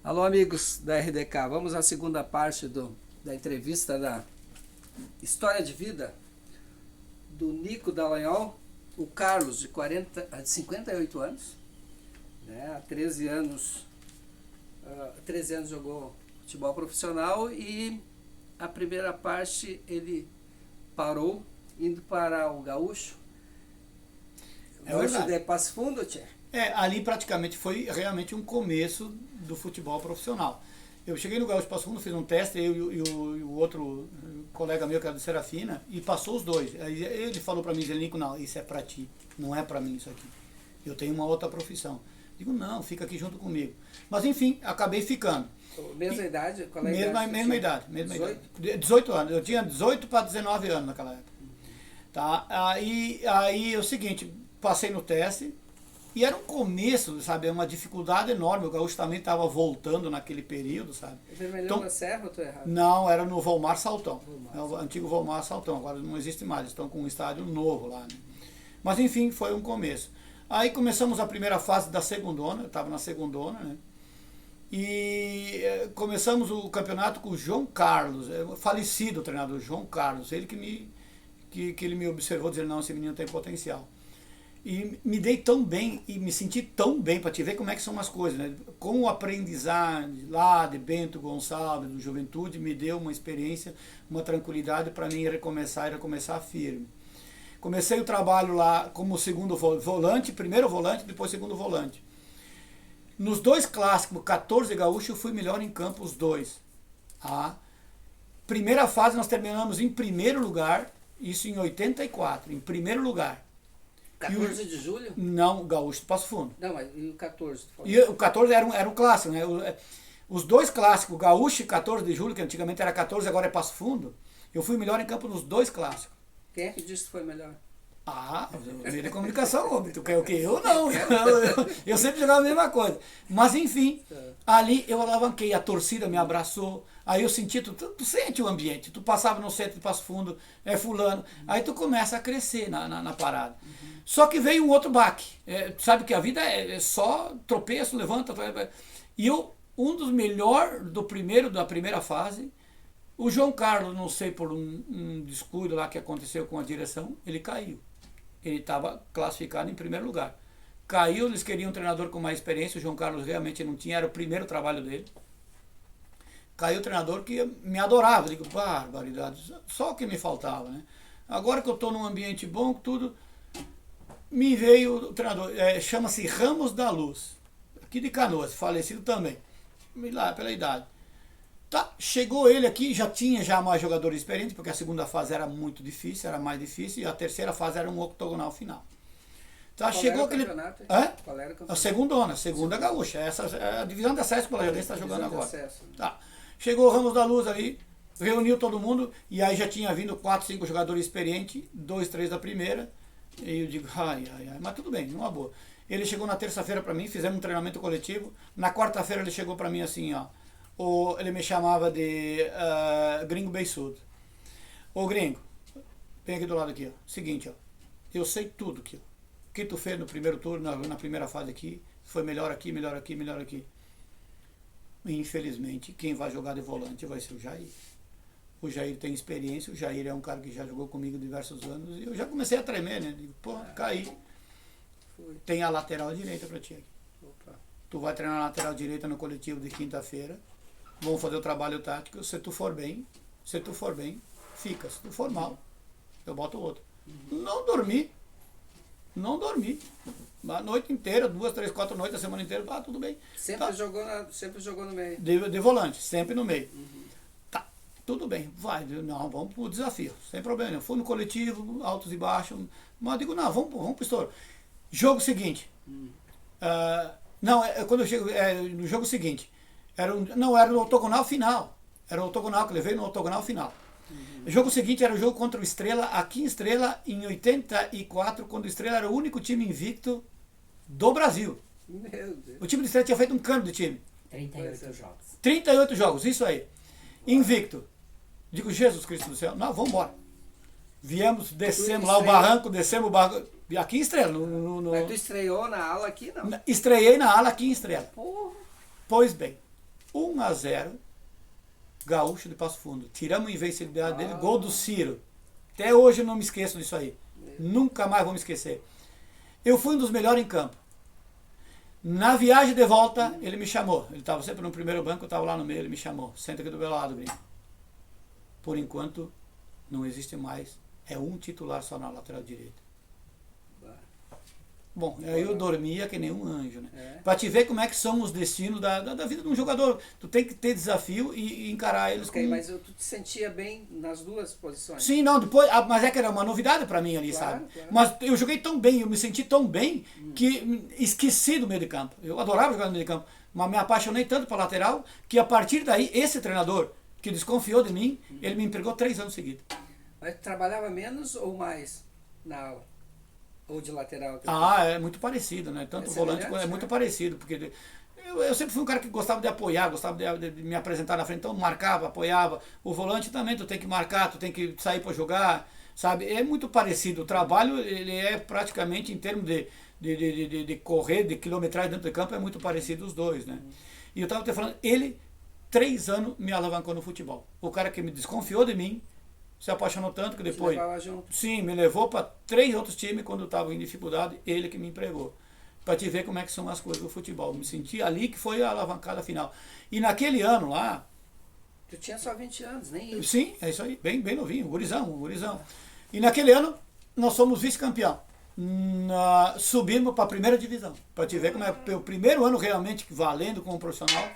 Alô, amigos da RDK. Vamos à segunda parte da entrevista da história de vida do Nico Dallagnol, o Carlos, de 58 anos, né? Há 13 anos, 13 anos jogou futebol profissional e a primeira parte ele parou, indo para o Gaúcho. É Gaúcho verdade. de Passo Fundo, tchê. Ali praticamente foi realmente um começo do futebol profissional. Eu cheguei no Gaúcho Passo Fundo, fiz um teste, eu e o outro colega meu, que era do Serafina, e passou os dois. Aí ele falou pra mim, Nico, não, isso é pra ti, não é pra mim isso aqui. Eu tenho uma outra profissão. Digo, não, fica aqui junto comigo. Mas enfim, acabei ficando. Mesma idade? Qual é a Mesma, idade que você mesma tinha? idade, mesma 18? idade. 18 anos, eu tinha 18 para 19 anos naquela época. Tá? Aí é o seguinte, passei no teste, e era um começo, sabe, uma dificuldade enorme. O Gaúcho também estava voltando naquele período, sabe. É Vermelhão Então, da Serra ou estou errado? não, era no Volmar Saltão. Volmar. É o antigo Volmar Saltão, agora não existe mais, estão com um estádio novo lá. Né? Mas enfim, foi um começo. Aí começamos a primeira fase da segundona, eu estava na segundona, né? E começamos o campeonato com o João Carlos, falecido treinador João Carlos, ele que ele me observou, dizendo, não, esse menino tem potencial. E me dei tão bem e me senti tão bem, para te ver como é que são as coisas, né? Com o aprendizagem lá de Bento Gonçalves, do Juventude, me deu uma experiência, uma tranquilidade para mim recomeçar firme. Comecei o trabalho lá como segundo volante, primeiro volante, depois segundo volante. Nos dois clássicos, 14 gaúcho, eu fui melhor em campo os dois. A primeira fase nós terminamos em primeiro lugar, isso em 84, em primeiro lugar. 14 de julho? Não, o Gaúcho do Passo Fundo. Não, mas e o 14? E o 14 era um clássico, né? Os dois clássicos, Gaúcho e 14 de julho, que antigamente era 14, agora é Passo Fundo, eu fui melhor em campo nos dois clássicos. Quem é que disse que foi melhor? Meio de comunicação, homem. Tu quer o quê? Eu não. Eu sempre jogava a mesma coisa. Mas enfim, ali eu alavanquei, a torcida me abraçou. Aí eu senti, tu sente o ambiente. Tu passava no centro de Passo Fundo, é fulano. Aí tu começa a crescer na parada. Só que veio um outro baque. Sabe que a vida é só tropeço, levanta. E um dos melhores da primeira fase, o João Carlos, não sei por um descuido lá que aconteceu com a direção, ele caiu. Ele estava classificado em primeiro lugar. Caiu, eles queriam um treinador com mais experiência, o João Carlos realmente não tinha, era o primeiro trabalho dele. Caiu o treinador que me adorava, digo, barbaridade, só o que me faltava, né? Agora que eu estou num ambiente bom, tudo, me veio o treinador, chama-se Ramos da Luz, aqui de Canoas, falecido também, lá pela idade. Tá, chegou ele aqui, já tinha mais jogadores experientes, porque a segunda fase era muito difícil, era mais difícil, e a terceira fase era um octogonal final. Tá, Qual chegou era o aquele. campeonato? Qual era o A campeonato? segunda gaúcha. Essa é a divisão de acesso que o Lajadense está jogando Divisão de agora. acesso. Tá. Chegou o Ramos da Luz ali, reuniu todo mundo, e aí já tinha vindo 4, 5 jogadores experientes, 2, 3 da primeira, e eu digo, ai, mas tudo bem, numa boa. Ele chegou na terça-feira para mim, fizemos um treinamento coletivo, na quarta-feira ele chegou para mim assim, ó. Ele me chamava de gringo beiçudo. Ô gringo, vem aqui do lado aqui, ó. Seguinte, ó. Eu sei tudo aqui, ó. O que tu fez no primeiro turno, na primeira fase aqui, foi melhor aqui, melhor aqui, melhor aqui. Infelizmente, quem vai jogar de volante vai ser o Jair. O Jair tem experiência, o Jair é um cara que já jogou comigo diversos anos, e eu já comecei a tremer, né? Digo, pô, caí. Tem a lateral direita pra ti aqui. Opa. Tu vai treinar a lateral direita no coletivo de quinta-feira. Vamos fazer o trabalho tático. Se tu for bem, fica. Se tu for mal, eu boto outro. Não dormi. A noite inteira, 2, 3, 4 noites, a semana inteira, tudo bem. Sempre, tá. jogou no meio. De volante, sempre no meio. Tá, tudo bem, vai. Não, vamos pro desafio, sem problema. Eu fui no coletivo, altos e baixos, mas eu digo, não, vamos pro estouro. Jogo seguinte. Quando eu chego, no jogo seguinte. Era no octogonal final. Era o octogonal que eu levei no octogonal final. O jogo seguinte era o jogo contra o Estrela, aqui em Estrela, em 84, quando o Estrela era o único time invicto do Brasil. Meu Deus. O time do Estrela tinha feito um cano de time. 38 jogos. 38 jogos, isso aí. Invicto. Digo, Jesus Cristo do céu, não, vamos embora. Viemos, descemos lá o barranco, aqui em Estrela. Mas tu estreou na ala aqui, não? Estreiei na ala aqui em Estrela. Porra. Pois bem, 1-0, Gaúcho de Passo Fundo. Tiramos a invencibilidade dele, gol do Ciro. Até hoje eu não me esqueço disso aí. Nunca mais vou me esquecer. Eu fui um dos melhores em campo. Na viagem de volta, ele me chamou. Ele estava sempre no primeiro banco, eu estava lá no meio, ele me chamou. Senta aqui do meu lado, Gringo. Por enquanto, não existe mais. É um titular só na lateral direita. Bom, aí eu dormia que nem um anjo, né? Pra te ver como é que são os destinos da vida de um jogador. Tu tem que ter desafio e encarar eles Ok, com... mas tu te sentia bem nas duas posições? Sim, não, depois, mas é que era uma novidade pra mim ali, Claro, sabe? claro. Mas eu joguei tão bem, eu me senti tão bem que esqueci do meio de campo. Eu adorava jogar no meio de campo, mas me apaixonei tanto pra lateral que a partir daí, esse treinador que desconfiou de mim, ele me empregou 3 anos seguidos. Mas tu trabalhava menos ou mais na aula? Ou de lateral? Ah, é muito parecido, né? Tanto É volante semelhante, é muito né? parecido, porque eu sempre fui um cara que gostava de apoiar, gostava de me apresentar na frente, então marcava, apoiava. O volante também, tu tem que marcar, tu tem que sair para jogar, sabe? É muito parecido. O trabalho, ele é praticamente, em termos de correr, de quilometragem dentro do campo, é muito parecido os dois, né? E eu estava te falando, ele, 3 anos, me alavancou no futebol. O cara que me desconfiou de mim, se apaixonou tanto que depois... Te levava junto. Sim, me levou para 3 outros times quando eu estava em dificuldade, ele que me empregou. Para te ver como é que são as coisas do futebol. Me senti ali que foi a alavancada final. E naquele ano lá... Tu tinha só 20 anos, nem isso. Sim, é isso aí, bem novinho, gurizão. E naquele ano nós somos vice-campeão. Subimos para a primeira divisão. Para te ver como é o primeiro ano realmente valendo como profissional.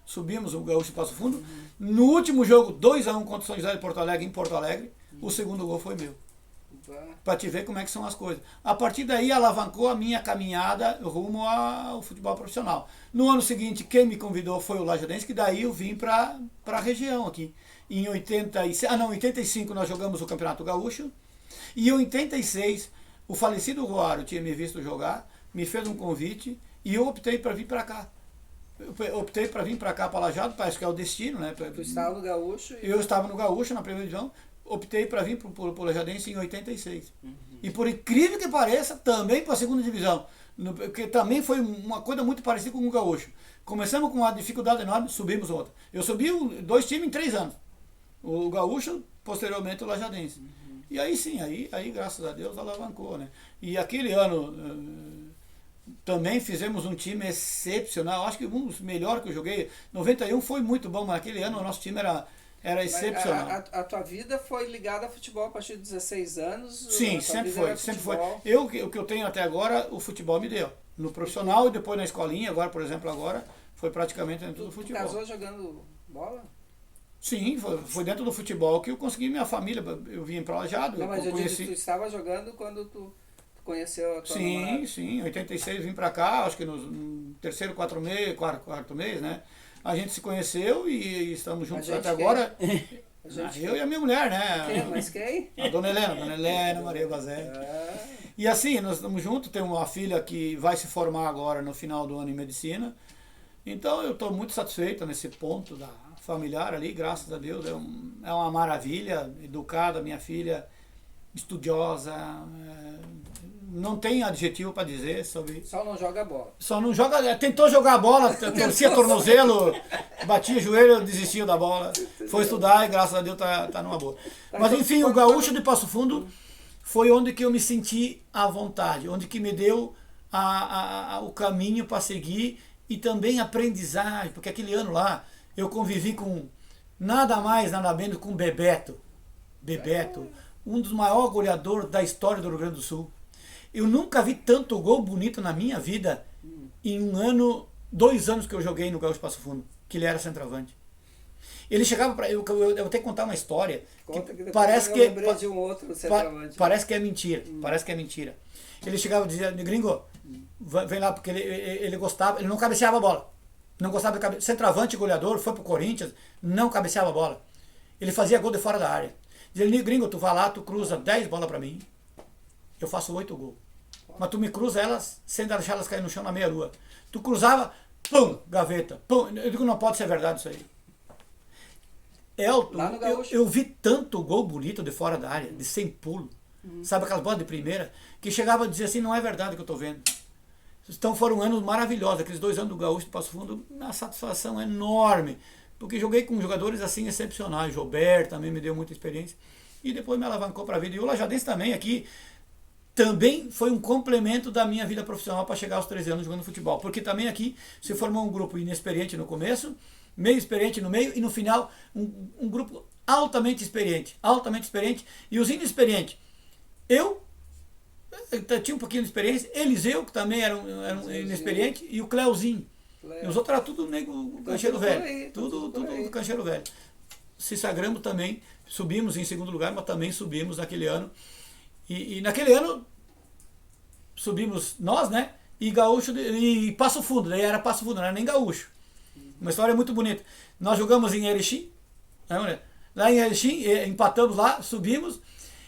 Subimos o Gaúcho de Passo Fundo. No último jogo, 2-1 contra o São José de Porto Alegre, em Porto Alegre. O segundo gol foi meu. Para te ver como é que são as coisas. A partir daí alavancou a minha caminhada rumo ao futebol profissional. No ano seguinte, quem me convidou foi o Lajadense, que daí eu vim para a região aqui. Em 85 nós jogamos o Campeonato Gaúcho. E em 86, o falecido Roário tinha me visto jogar, me fez um convite e eu optei para vir para cá. Eu optei para vir para cá, para Lajeado, parece que é o destino, né? Tu estava no Gaúcho? Eu estava no Gaúcho, na primeira divisão, optei para vir para o Lajadense em 86. E por incrível que pareça, também para a segunda divisão, porque também foi uma coisa muito parecida com o Gaúcho. Começamos com uma dificuldade enorme, subimos outra. Eu subi 2 times em 3 anos. O Gaúcho, posteriormente o Lajadense. E aí sim, aí graças a Deus alavancou, né? E aquele ano... também fizemos um time excepcional, acho que um dos melhores que eu joguei. 91 foi muito bom, mas naquele ano o nosso time era excepcional. A tua vida foi ligada a futebol a partir de 16 anos? Sim, sempre foi. O que eu tenho até agora, o futebol me deu. No profissional e depois na escolinha, agora, por exemplo, foi praticamente dentro do futebol. Tu casou jogando bola? Sim, foi dentro do futebol que eu consegui minha família. Eu vim para Lajeado. Não, mas eu disse, tu estava jogando quando tu conheceu a tua namorada? Sim, em 86 vim para cá, acho que no terceiro, quarto mês, né? A gente se conheceu e estamos juntos até agora. Eu e a minha mulher, né? Quem? Mas quem? A Dona Helena Maria Bazé. E assim, nós estamos juntos, temos uma filha que vai se formar agora no final do ano em medicina. Então eu estou muito satisfeito nesse ponto da familiar ali, graças a Deus. É uma maravilha, educada, minha filha, estudiosa, não tem adjetivo para dizer sobre... Só não joga bola. Só não joga... Tentou jogar a bola, torcia tornozelo, batia joelho, desistiu da bola. Foi estudar e graças a Deus tá numa boa. Mas enfim, o Gaúcho de Passo Fundo foi onde que eu me senti à vontade, onde que me deu o caminho para seguir e também aprendizagem, porque aquele ano lá eu convivi com nada mais, nada menos com Bebeto, um dos maiores goleadores da história do Rio Grande do Sul. Eu nunca vi tanto gol bonito na minha vida em 2 anos que eu joguei no Gaúcho Passo Fundo, que ele era centroavante. Ele chegava para eu vou ter que contar uma história que parece que de um outro centroavante. Parece que é mentira, parece que é mentira. Ele chegava e dizia: "Gringo, vem lá", porque ele gostava, ele não cabeceava a bola. Não gostava de cabecear. Centroavante, goleador, foi pro Corinthians, não cabeceava a bola. Ele fazia gol de fora da área. Dizia: "Gringo, tu vai lá, tu cruza 10 bolas para mim. Eu faço 8 gols. Mas tu me cruza elas sem deixar elas cair no chão na meia-lua. Tu cruzava, pum, gaveta. Pum." Eu digo, não pode ser verdade isso aí. Elton, eu vi tanto gol bonito de fora da área, de sem pulo. Sabe aquelas bolas de primeira? Que chegava a dizer assim, não é verdade que eu estou vendo. Então foram anos maravilhosos, aqueles 2 anos do Gaúcho do Passo Fundo, uma satisfação enorme, porque joguei com jogadores assim excepcionais, Gilberto também me deu muita experiência, e depois me alavancou para a vida. E o Lajadense também aqui, também foi um complemento da minha vida profissional para chegar aos 13 anos jogando futebol, porque também aqui se formou um grupo inexperiente no começo, meio experiente no meio, e no final um grupo altamente experiente, e os inexperientes, eu tinha um pouquinho de experiência, Eliseu, que também era um inexperiente, e o Cleuzinho. E os outros eram tudo nego cancheiro velho. Tudo cancheiro velho. Se sagramos também, subimos em segundo lugar, mas também subimos naquele ano. E naquele ano subimos nós, né? E Gaúcho e Passo Fundo, daí era Passo Fundo, não era nem Gaúcho. Uma história muito bonita. Nós jogamos em Erechim, né? Lá em Erechim, empatamos lá, subimos.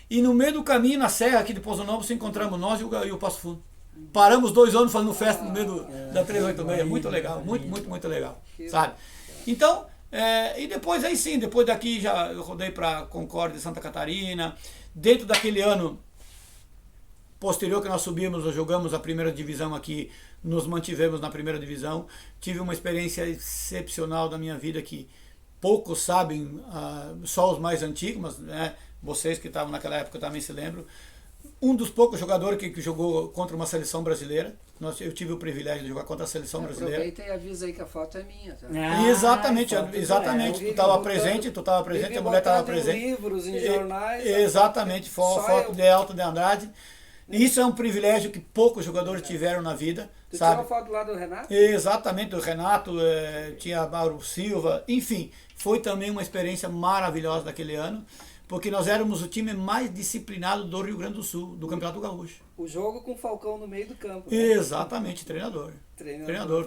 E no meio do caminho, na serra aqui de Pouso Novo, se encontramos nós e o Passo Fundo. Paramos 2 anos fazendo festa no meio da 386. Muito legal, muito legal. Sabe? Então, e depois aí sim, depois daqui eu rodei para Concórdia de Santa Catarina. Dentro daquele ano posterior que nós subimos, nós jogamos a primeira divisão aqui, nos mantivemos na primeira divisão. Tive uma experiência excepcional da minha vida que poucos sabem, só os mais antigos, mas né, vocês que estavam naquela época também se lembram. Um dos poucos jogadores que jogou contra uma seleção brasileira. Eu tive o privilégio de jogar contra a seleção brasileira. Aproveita e avisa aí que a foto é minha. Tá? Exatamente. Tu estava presente, a mulher estava presente. Em livros, em jornais. Exatamente, foto de Alto de Andrade. Isso é um privilégio que poucos jogadores tiveram na vida. Tu sabe? tirou foto lá do Renato? Exatamente, do Renato, tinha Mauro Silva, enfim, foi também uma experiência maravilhosa daquele ano, porque nós éramos o time mais disciplinado do Rio Grande do Sul, do Campeonato Gaúcho. O jogo com o Falcão no meio do campo. Né? Exatamente, treinador.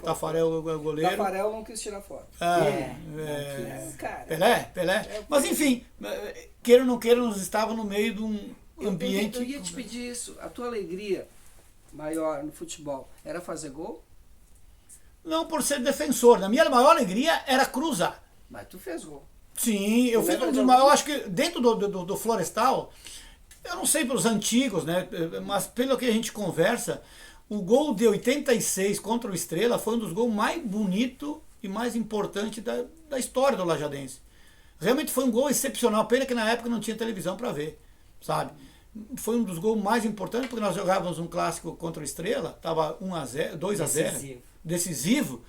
Tafarel goleiro. Tafarel não quis tirar foto. Pelé. Mas enfim, queira ou não queira, nós estávamos no meio de um ambiente... Eu ia te pedir isso, a tua alegria maior no futebol era fazer gol? Não por ser defensor, a minha maior alegria era cruzar. Mas tu fez gol. Sim, eu fiz eu acho que dentro do Florestal, eu não sei pelos antigos, né, mas pelo que a gente conversa, o gol de 86 contra o Estrela foi um dos gols mais bonitos e mais importantes da história do Lajadense. Realmente foi um gol excepcional, pena que na época não tinha televisão para ver, sabe? Foi um dos gols mais importantes, porque nós jogávamos um clássico contra o Estrela, estava 1-0, 2-0, decisivo,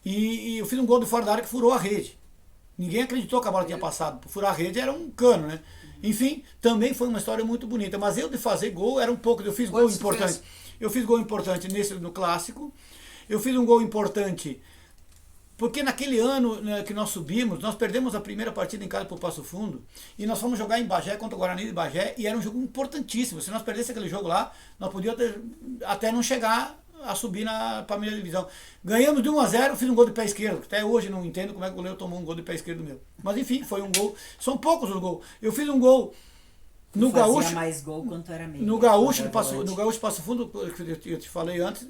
e eu fiz um gol de fora da área que furou a rede. Ninguém acreditou que a bola tinha passado. Furar a rede era um cano, né? Enfim, também foi uma história muito bonita. Mas eu de fazer gol era um pouco. Eu fiz gol importante. Eu fiz gol importante no clássico. Eu fiz um gol importante porque naquele ano, né, que nós subimos, nós perdemos a primeira partida em casa para o Passo Fundo e nós fomos jogar em Bagé contra o Guarani de Bagé e era um jogo importantíssimo. Se nós perdêssemos aquele jogo lá, nós podíamos até não chegar a subir para a primeira divisão. Ganhamos de 1-0, fiz um gol de pé esquerdo. Até hoje não entendo como é que o goleiro tomou um gol de pé esquerdo meu. Mas enfim, foi um gol. São poucos os gols. Eu fiz um gol no Gaúcho. Mais gol quanto era meio. No Gaúcho Passo Fundo, eu te falei antes,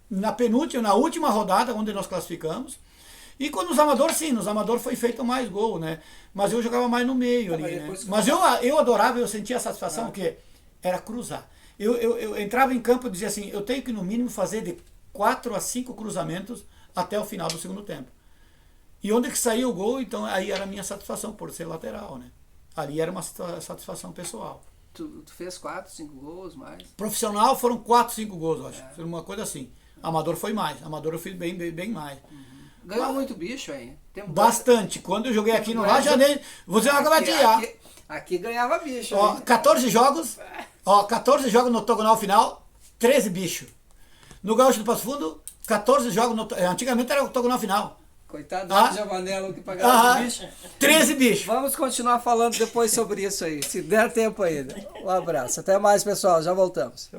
na última rodada, onde nós classificamos. E quando nos amadores, sim, nos amadores foi feito mais gol, né? Mas eu jogava mais no meio ali, né? Mas eu adorava, eu sentia a satisfação, porque era cruzar. Eu entrava em campo e dizia assim, eu tenho que no mínimo fazer de 4 a 5 cruzamentos até o final do segundo tempo. E onde que saía o gol, então aí era a minha satisfação por ser lateral, né? Ali era uma satisfação pessoal. Tu fez 4, 5 gols mais? Profissional foram 4, 5 gols, eu acho. Foi uma coisa assim. Amador foi mais. Amador eu fiz bem mais. Ganhou muito bicho aí? Bastante. Quando eu joguei aqui no Lajadense, você não vai tirar. Aqui ganhava bicho. Ó, 14 jogos no octogonal final, 13 bichos. No Gaúcho do Passo Fundo, 14 jogos, antigamente era octogonal final. Coitado do Javanello que pagava bicho. 13 bichos. Vamos continuar falando depois sobre isso aí, se der tempo ainda. Um abraço. Até mais, pessoal. Já voltamos.